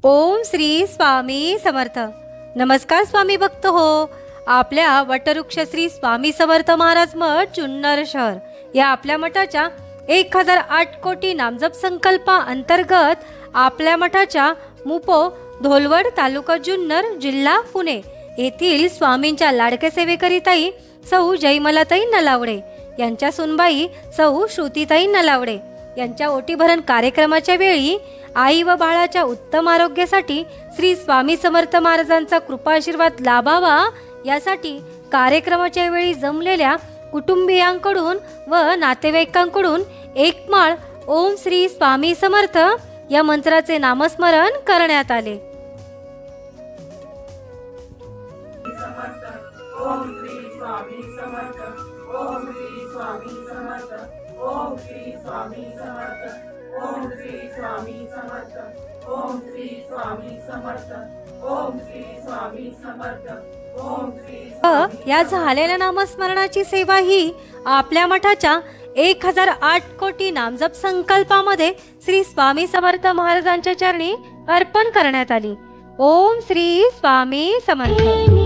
ओम श्री स्वामी समर्थ। नमस्कार स्वामी भक्त हो। आपल्या वटवृक्ष श्री स्वामी समर्थ महाराज मठ जुन्नर शहर या आपल्या मठाच्या 1008 कोटी नामजप संकल्पा अंतर्गत आपल्या मठाच्या मुपो धोलवड तालुका जुन्नर जिल्हा पुणे येथील स्वामींच्या लाडके सेवेकरिताई सौ जयमलाताई नलावडे यांच्या सुनबाई सौ श्रुतीताई नलावडे यांच्या ओटीभरण कार्यक्रमाच्या वेळी आई व बाळाच्या उत्तम आरोग्यासाठी श्री स्वामी समर्थ महाराजांचा कृपा आशीर्वाद लाभावा यासाठी कार्यक्रमाच्या वेळी जमलेल्या कुटुंबियांकडून व नातेवाईकांकडून एक माळ ओम श्री स्वामी समर्थ या मंत्राचे नामस्मरण करण्यात आले। ओम श्री स्वामी समर्थ, ओम श्री स्वामी समर्थ, ओम श्री स्वामी समर्थ, ओम श्री स्वामी समर्थ, ओम श्री स्वामी समर्थ, ओम श्री स्वामी समर्थ, ओम श्री। या झालेल्या नामस्मरणाची सेवा ही आपल्या मठाच्या 1008 कोटी नामजप संकल्पामध्ये श्री स्वामी समर्थ महाराजांच्या चरणी अर्पण करण्यात आली। ओम श्री स्वामी समर्थ।